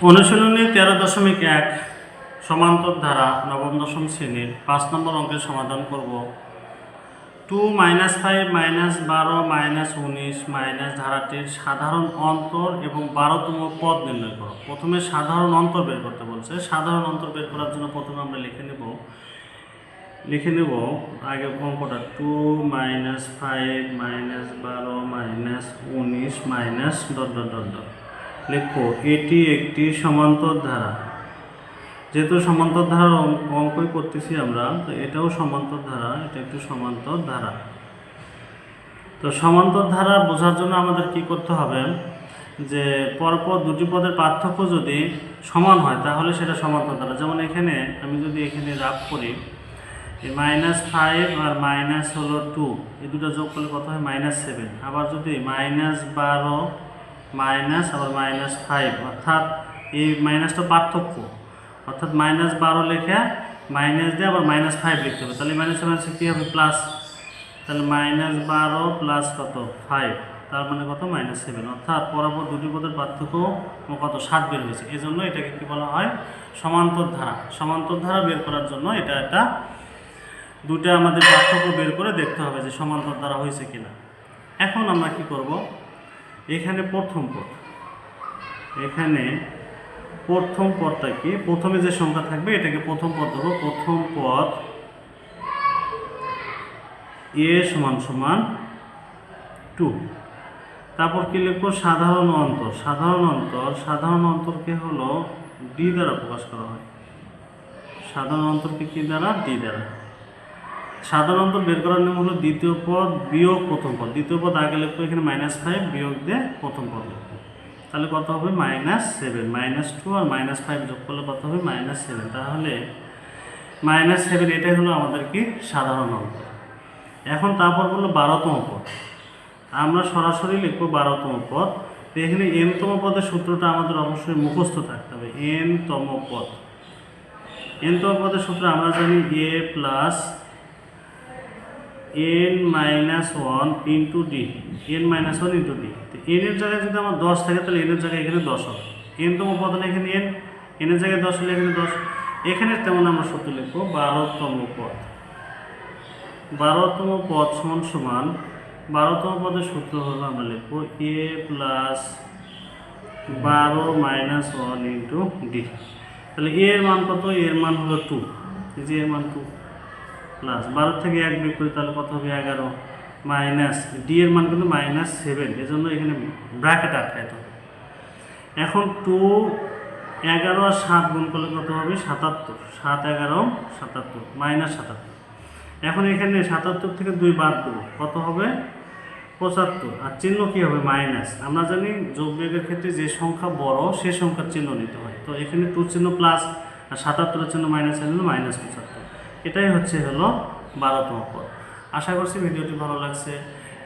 অনুশীলনী 13.1 সমান্তর ধারা নবম দশম শ্রেণীর 5 নম্বর অঙ্কের সমাধান করব। 2 - 5 - 12 - 19 ধারাটির সাধারণ অন্তর এবং 12তম পদ নির্ণয় করো। প্রথমে সাধারণ অন্তর বের করতে বলছে। সাধারণ অন্তর বের করার জন্য প্রথমে আমরা লিখে নেব আগে অঙ্কটা 2 - 5 - 12 - 19 লিখো এটি একটি সমান্তর ধারা। যেহেতু সমান্তর ধারার অঙ্কই করতেছি আমরা, তো এটাও সমান্তর ধারা, এটা একটি সমান্তর ধারা। তো সমান্তর ধারা বোঝার জন্য আমাদের কি করতে হবে, যে পরপর দুটি পদের পার্থক্য যদি সমান হয় তাহলে সেটা সমান্তর ধারা। যেমন এখানে আমি যদি এখানে রাফ করি, এই -5 আর মাইনাস হলো 2, এই দুটো যোগ করলে কত হয় -7। আবার যদি -12 মাইনাস আবার -5, অর্থাৎ এই মাইনাসটা পার্থক্য, অর্থাৎ -12 লেখা মাইনাস দিয়ে আবার -5 লিখতে হবে। তাহলে মাইনাসে মাইনাসে কী হবে প্লাস, তাহলে -12 প্লাস কত 5, তার মানে কত -7। অর্থাৎ পরপর দুটি পদের পার্থক্য কত 7 বের হয়েছে। এই জন্য এটাকে কী বলা হয়, সমান্তর ধারা। সমান্তর ধারা বের করার জন্য এটা দুটা আমাদের পার্থক্য বের করে দেখতে হবে যে সমান্তর ধারা হয়েছে কিনা। এখন আমরা কি করব, এখানে প্রথম পদটা কি, প্রথমে যে সংখ্যা থাকবে এটাকে প্রথম পদ ধরবো। প্রথম পদ a = 2। তারপর কি লিখবো, সাধারণ অন্তরকে হলো d দ্বারা প্রকাশ করা হয়। সাধারণ অন্তরকে কি দ্বারা, d দ্বারা। সাধারণ অন্তর বের করার নিয়ম হলো দ্বিতীয় পদ বিয়োগ প্রথম পদ। দ্বিতীয় পদ আগে লিখবো, এখানে -5 বিয়োগ দিয়ে প্রথম পদ লিখবো। তাহলে কত হবে -7। -2 আর -5 যোগ করলে কত হবে -7। তাহলে -7 এটাই হলো আমাদের কি সাধারণ অন্তর। এখন তারপর বললো 12তম পদ। আমরা সরাসরি লিখবো 12তম পদ। তো এখানে n-তম পদের সূত্রটা আমাদের অবশ্যই মুখস্থ থাকতে হবে। n-তম পদের সূত্র আমরা জানি a plus n-1 into d। n-1 into d। তো n এর জায়গায় যদি আমার 10 থাকে তাহলে n এর জায়গায় এখানে 10 হবে। n-তম পদ হলে এখানে n এর জায়গায় 10 হলে এখানে 10। এখানে তেমন আমরা সূত্র লিখবো 12তম পদ। 12তম পদ সমান 12তম পদের সূত্র হলো আমরা লিখবো a প্লাস 12 - 1 ইন্টু d। তাহলে a এর মান কত, এর মান হলো 2, যে এর মান 2 প্লাস 12 থেকে 1 বিয়োগ করি তাহলে কত হবে 11 মাইনাস d এর মান কিন্তু -7, এজন্য এখানে ব্র্যাকেট আটকাইতে হবে। এখন 2 11 আর 7 গুণ করলে কত হবে 77, 7 11 77 -77। এখন এখানে 77 থেকে 2 বাদ দেবো, কত হবে 75, আর চিহ্ন কি হবে মাইনাস। আমরা জানি যোগ বিয়োগের ক্ষেত্রে যে সংখ্যা বড় সে সংখ্যার চিহ্ন নিতে হয়। তো এখানে 2 চিহ্ন প্লাস আর 77 চিহ্ন মাইনাস হলো -75। এটাই হলো 12তম পদ। আশা করছি ভিডিওটি ভালো লাগছে।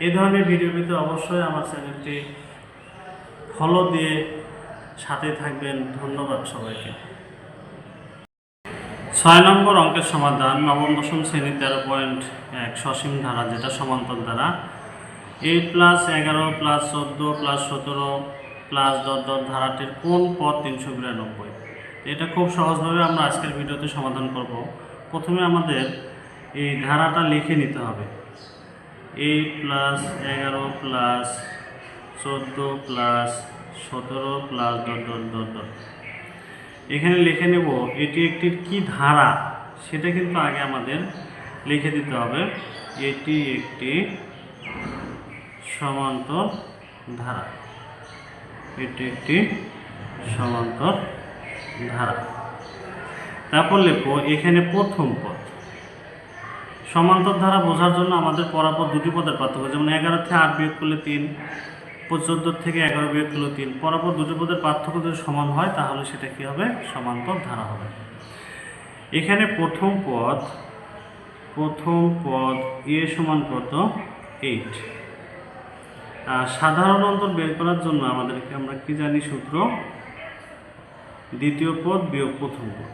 এই ধরনের ভিডিও পেতে অবশ্যই আমার চ্যানেলটি ফলো দিয়ে সাথে থাকবেন। ধন্যবাদ সবাইকে। 6 নম্বর অঙ্কের সমাধান নবম দশম শ্রেণী 13.1 সসীম ধারা, যেটা সমান্তর ধারা। 8 + 11 + 14 + 17 + ধারাটির কোন পদ 392? এটা খুব সহজভাবে আমরা আজকের ভিডিওতে সমাধান করব। প্রথমে আমাদের এই ধারাটা লিখে নিতে হবে। 8 + 11 + 14 + 17 + এখানে লিখে নেব এটি একটি কি ধারা, সেটা কিন্তু আগে আমাদের লিখে দিতে হবে। এটি একটি সমান্তর ধারা। এটি একটি সমান্তর ধারা। তারপর লিখব এখানে প্রথম পদ। সমান্তর ধারা বোঝার জন্য আমাদের পরপর দুটি পদের পার্থক্য, যেমন 11 থেকে 8 বিয়োগ করলে 3, 14 থেকে 11 বিয়োগ করলে 3, পরপর দুটি পদের পার্থক্য যদি সমান হয় তাহলে সেটা কি হবে, সমান্তর ধারা হবে। এখানে প্রথম পদ a সমান কত 8। আর সাধারণ অন্তর বের করার জন্য আমাদেরকে আমরা কি জানি সূত্র, দ্বিতীয় পদ বিয়োগ প্রথম পদ।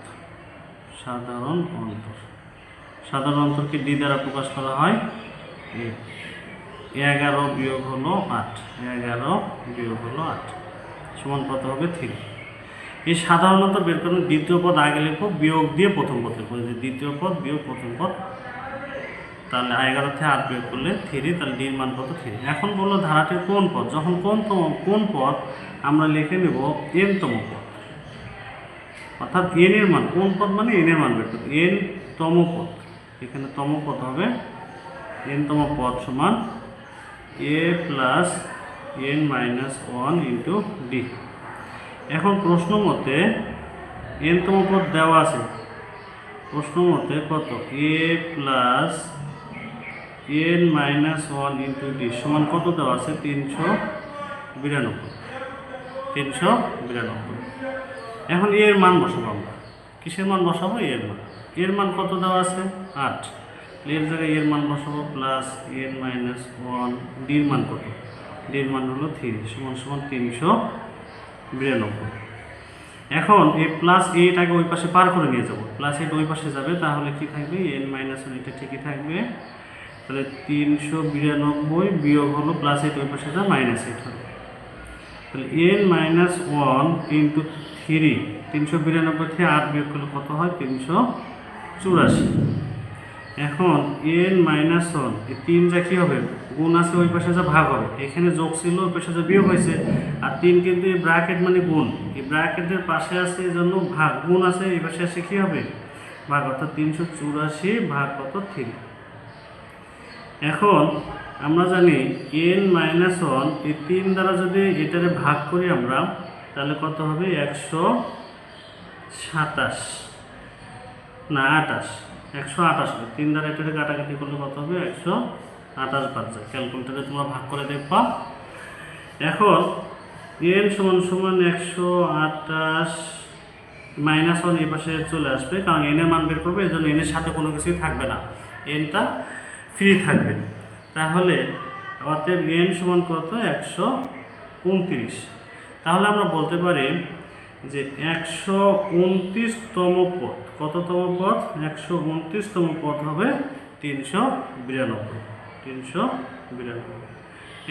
সাধারণ অন্তরকে d দ্বারা প্রকাশ করা হয়। 11 বিয়োগ হলো 8 সমান কত হবে 3। এই সাধারণত বের করুন, দ্বিতীয় পদ আগে লিখবো, বিয়োগ দিয়ে প্রথম পদ লিখবো, যে দ্বিতীয় পদ বিয়োগ প্রথম পদ, তাহলে 11 থেকে 8 বিয়োগ করলে 3, তাহলে ডির মান কত 3। এখন বললো ধারাটির কোন পদ, যখন কোন পদ আমরা লিখে নেব n তম পদ, অর্থাৎ n এর মান, কোন পদ মানে n এর মান বের করতে, n তম পদ, এখানে তম পদ হবে n তম পদ সমান a plus n minus 1 into D. এখন প্রশ্ন মতে n তম পদ দেওয়া আছে, প্রশ্ন মতে কত, a plus n minus 1 into D সমান কত দেওয়া আছে, 392। এখন এর মান বসাবো আমরা, কিসের মান বসাবো, এর মান কত দেওয়া আছে 8, এর জায়গায় এর মান বসাবো প্লাস n মাইনাস 1, ডির মান কত, ডির মান হলো 3 সমান 392। এখন এই প্লাস এইটাকে ওই পাশে পার করে নিয়ে যাবো, প্লাস এইটা ওই পাশে যাবে, তাহলে কি থাকবে n মাইনাস 1, এটা ঠিকই থাকবে, তাহলে 392 বিয়োগ হলো প্লাস এইটা ওই পাশে যা মাইনাস 8 হবে, তাহলে n মাইনাস 1 ইন্টু 3, 392 থেকে 8 বিয়োগ করলে কত হয় 384। এখন n মাইনাস 1, এই 3 যা কী হবে, গুণ আছে ওই পাশে যা ভাগ হবে, এখানে যোগ ছিল ওই পাশে যা বিয়োগ হয়েছে, আর 3 কিন্তু এই ব্র্যাকেট মানে গুণ, এই ব্র্যাকেটের পাশে আছে এই জন্য ভাগ, গুণ আছে এই পাশে আসে কী হবে ভাগ, অর্থাৎ 384 ভাগ কত 3। এখন আমরা জানি n মাইনাস 1, এই 3 দ্বারা যদি এটারে ভাগ করি আমরা, তাহলে কত হবে 127 না 28, 128 হবে, 3 দ্বারা এটারে কাটাকাটি করলে কত হবে 128 বাদ যায়, ক্যালকুলেটারে তোমরা ভাগ করে দেখবা। এখন n সমান 128 মাইনাস 1 এই পাশে চলে আসবে, কারণ n এর মান বের করবে, এই জন্য n এর সাথে কোনো কিছুই থাকবে না, nটা ফ্রি থাকবে, তাহলে অতএব n সমান কত 129। তাহলে আমরা বলতে পারি যে 129তম পদ, কততম পদ 129তম পদ হবে 392,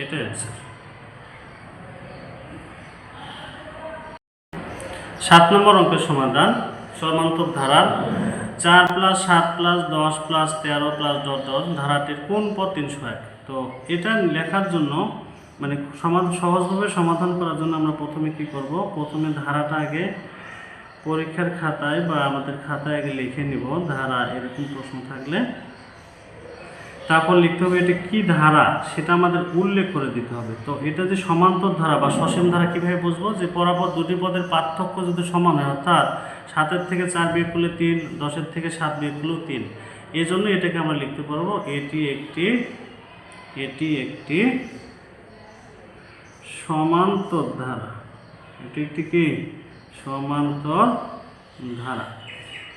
এটা অ্যান্সার। 7 নম্বর অঙ্কের সমাধান, সমান্তর ধারার 4 প্লাস 7 প্লাস 10 প্লাস 13 প্লাস 10 ধারাটির কোন পদ 301। তো এটা লেখার জন্য মানে সহজভাবে সমাধান করার জন্য আমরা প্রথমে কি করব, প্রথমে ধারাটা আগে পরীক্ষার খাতায় বা আমাদের খাতায় আগে লিখে নিব, ধারা এরকম প্রশ্ন থাকলে, তারপর লিখতে হবে এটা কি ধারা সেটা আমাদের উল্লেখ করে দিতে হবে। তো এটা যে সমান্তর ধারা বা সসীম ধারা কীভাবে বুঝবো, যে পরপর দুটি পদের পার্থক্য যদি সমান হয়, অর্থাৎ 7-এর থেকে 4 বিয়োগ করলে 3, 10-এর থেকে 7 বিয়োগ করলেও 3, এই জন্য এটাকে আমরা লিখতে পারবো এটি একটি সমান্তর ধারা, এটি একটি কি সমান্তর ধারা।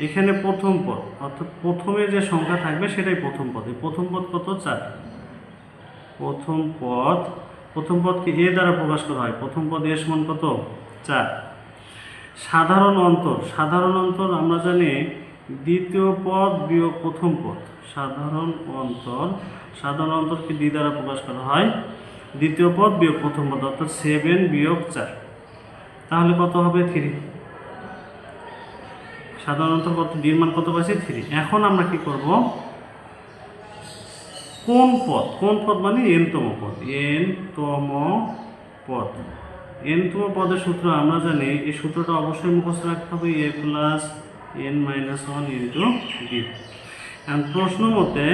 এখানে প্রথম পদ, অর্থাৎ প্রথমে যে সংখ্যা থাকবে সেটাই প্রথম পদ, এই প্রথম পদ কত 4, প্রথম পদকে এ দ্বারা প্রকাশ করা হয়, প্রথম পদ এর সমান কত 4। সাধারণ অন্তর আমরা জানি দ্বিতীয় পদ বিয়োগ প্রথম পদ, সাধারণ অন্তরকে ডি দ্বারা প্রকাশ করা হয়, দ্বিতীয় পদ বিয়োগ প্রথম পদ, অর্থাৎ 7 বিয়োগ 4, তাহলে কত হবে 3। সাধারণত কত, ডির মান কত পাইছি 3। এখন আমরা কি করব, কোন পদ মানে n-তম পদ, n-তম পদের সূত্র আমরা জানি, এই সূত্রটা অবশ্যই মুখস্থ রাখতে হবে, a plus n minus 1 into D. এখন প্রশ্ন মতে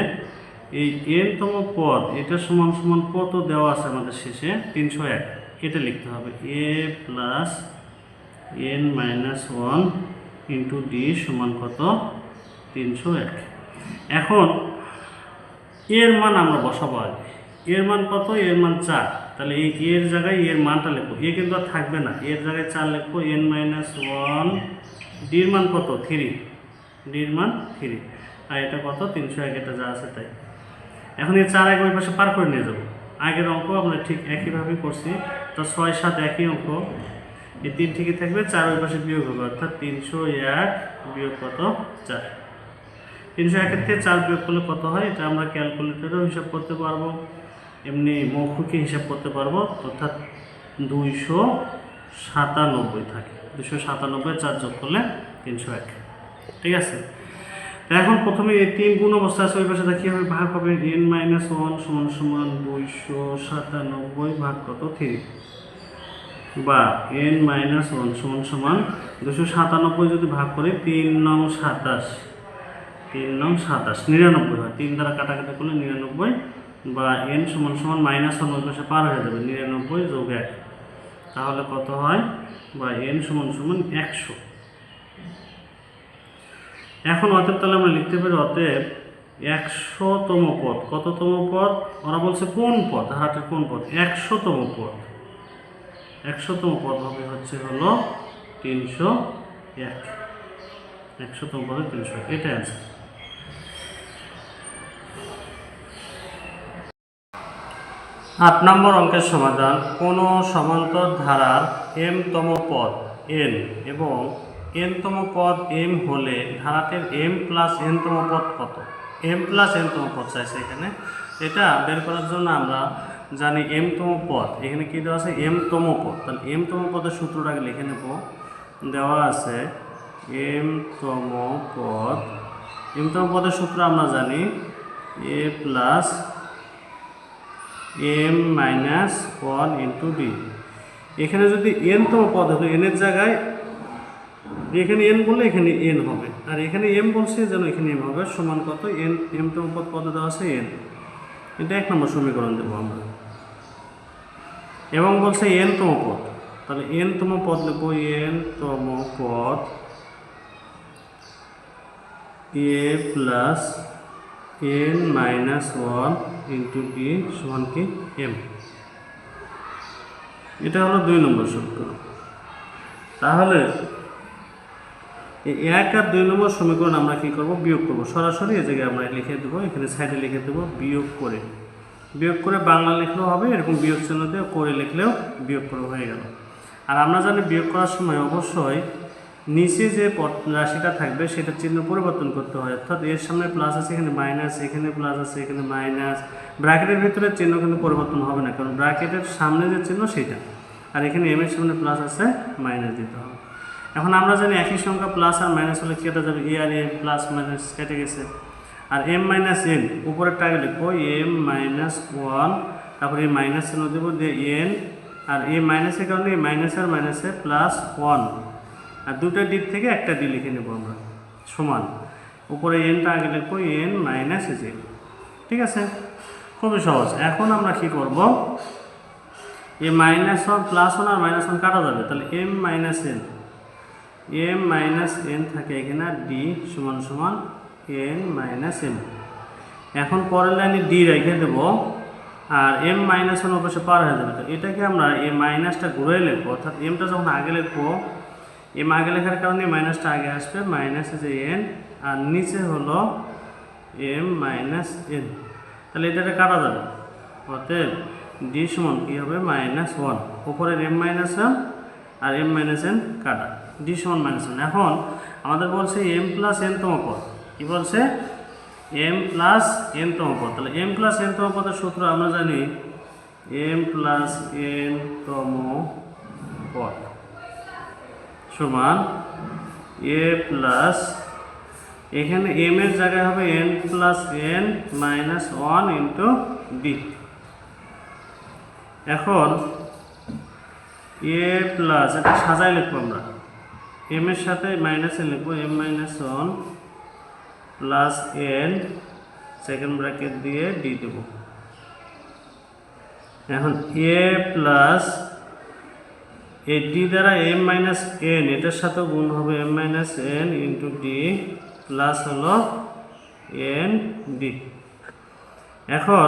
এই n-তম পদ এটা সমান কত দেওয়া আছে আমাদের শেষে 301, এটা লিখতে হবে a plus n minus 1 into D সমান কত 301। এখন এর মান আমরা বসাবো আগে, এর মান কত, এর মান 4, তাহলে এই এর জায়গায় এর মানটা লিখবো, এ কিন্তু আর থাকবে না, এর জায়গায় 4 লিখবো, n মাইনাস 1, ডির মান কত 3, ডির মান 3, আর এটা কত 301, এটা যা আছে তাই। এখন এই 4 আগে ওই পাশে পার করে নিয়ে যাবো, আগের অঙ্ক আমরা ঠিক একইভাবেই করছি, তো 6, 7 একই অঙ্ক, এই 3 ঠিকই থাকবে, 4 ওই পাশে বিয়োগ হবে, অর্থাৎ 301 বিয়োগ কত 4, 301-এর থেকে 4 বিয়োগ করলে কত হয়, এটা আমরা ক্যালকুলেটরেও হিসাব করতে পারবো, এমনি মৌখিকে হিসাব করতে পারবো, অর্থাৎ 200 97 থাকে। 297 4 যোগ করলে 301। ঠিক আছে, এখন প্রথমে এই 3 গুণ অবস্থা আছে, ওই পাশে কি হবে, ভাগ হবে n - 1 সমান 297 ভাগ কত 3, বা n - 1 সমান 297 যদি ভাগ করি 3 নং 27, 3 নং 27 99 হয়, 3 দ্বারা কাটাকাটি করলে 99, বা n সমান -1 ওই পাশে পার হয়ে যাবে, 99 যোগ 1, তাহলে কত হয়, বা n সমান 100। এখন অতএব তাহলে আমরা লিখতে পারি অতএব 100তম পদ, কততম পদ, ওরা বলছে কোন পদ, ধারাটির কোন পদ, 100তম পদ, 100তম পদ হবে হলো 301, 100তম পদে 301, এটা অ্যান্সার। 8 নম্বর অঙ্কের সমাধান, কোন সমান্তর ধারার m-তম পদ n এবং n-তম পদ m হলে ধারাটির m প্লাস n-তম পদ কত, m প্লাস n-তম পদ চাইছে এখানে। এটা বের করার জন্য আমরা জানি m-তম পদ, এখানে কি দেওয়া আছে, m-তম পদ, তাহলে m-তম পদের সূত্রটা আগে লিখে নেব। দেওয়া আছে m-তম পদ, m-তম পদের সূত্র আমরা জানি a plus m-1 into d। এখানে যদি n-তম পদ হবে, n এর জায়গায় এখানে n বললে এখানে n হবে, আর এখানে m বলছে যেন এখানে m হবে, সমান কত, n m-তম পদ কত দেওয়া আছে n, এটা 1 নম্বর সমীকরণ দেবো আমরা। এবং বলছে n-তম পদ, তাহলে n-তম পদ লিখবো, n-তম পদ a plus n-1 into d সমান কি m, এটা হলো 2 নম্বর সূত্র। তাহলে এই 1 আর 2 নম্বর সমীকরণ আমরা কি করব, বিয়োগ করব, সরাসরি এই জায়গায় আমরা লিখে দেবো, এখানে সাইডে লিখে দেবো বিয়োগ করে বাংলা লিখলেও হবে, এরকম বিয়োগ চিহ্ন দিয়ে করে লিখলেও বিয়োগ করে হয়ে গেল। আর আমরা জানি বিয়োগ করার সময় অবশ্যই নিচে যে রাশিটা থাকবে সেটা চিহ্ন পরিবর্তন করতে হয়, অর্থাৎ এর সামনে প্লাস আছে, এখানে মাইনাস, এখানে প্লাস আছে, এখানে মাইনাস, ব্র্যাকেটের ভিতরে চিহ্ন কিন্তু পরিবর্তন হবে না, কারণ ব্র্যাকেটের সামনে যে চিহ্ন সেটা, আর এখানে এম এর সামনে প্লাস আছে, মাইনাস দিতে হবে। এখন আমরা জানি একই সংখ্যা প্লাস আর মাইনাস হলে কেটে যাবে, এ আর এ প্লাস মাইনাস কেটে গেছে, আর m-n উপরেরটা আগে লিখবো m-1, তারপরে এই মাইনাস চিহ্ন দেবো দিয়ে n, আর এই মাইনাসের কারণে এই মাইনাসে প্লাস 1, আর দুটো দিক থেকে একটা ডি লিখে নেব আমরা, সমান উপরে nটা আগে লিখবো n-j। ঠিক আছে, খুবই সহজ। এখন আমরা কি করব, এই -1 +1 আর -1 কাটা যাবে, তাহলে m-n থাকে এখানে, আর d সমান n-m। এখন পরের লাইনে d রেখে দেবো, আর m-1 অবশ্যই পার হয়ে যাবে, তো এটাকে আমরা এই মাইনাসটা ঘুরে লিখবো, অর্থাৎ mটা যখন আগে লিখবো, m আগে লেখার কারণে মাইনাসটা আগে আসবে, মাইনাস যে n, আর নিচে হলো m-n, তাহলে এটাকে কাটা যাবে, অতএব d সমান কি হবে, -1, উপরের m-1 আর m-n কাটা, d সমান -1। এখন আমাদের বলছে m প্লাস n-তম পদ, কি বলছে, m প্লাস n-তম পদ, তাহলে m প্লাস n-তম পদের সূত্র আমরা জানি m প্লাস n-তম পদ সমান a প্লাস, এখানে m এর জায়গায় হবে n plus n-1 into d। এখন a প্লাস, এটা সাজাই লিখবো আমরা, m এর সাথে মাইনাস n লিখবো, m-1 plus n second bracket দিয়ে d দেব। এখন a প্লাস এই d দ্বারা m-n, এটার সাথে গুণ হবে m-n ইন্টু d প্লাস হলো n d। এখন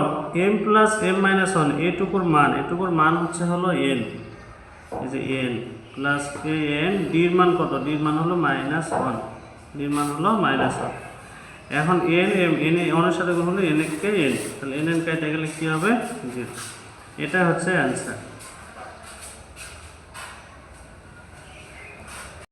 m প্লাস m-1, এটুকুর মান হচ্ছে হলো n, এই যে n প্লাস n, d এর মান কত, d এর মান হলো -1, d এর মান হলো -1। এখন n এর সাথে গুণ হলো n কে n, তাহলে n কেটে গেলে কি হবে 0। এটা হচ্ছে অ্যান্সার।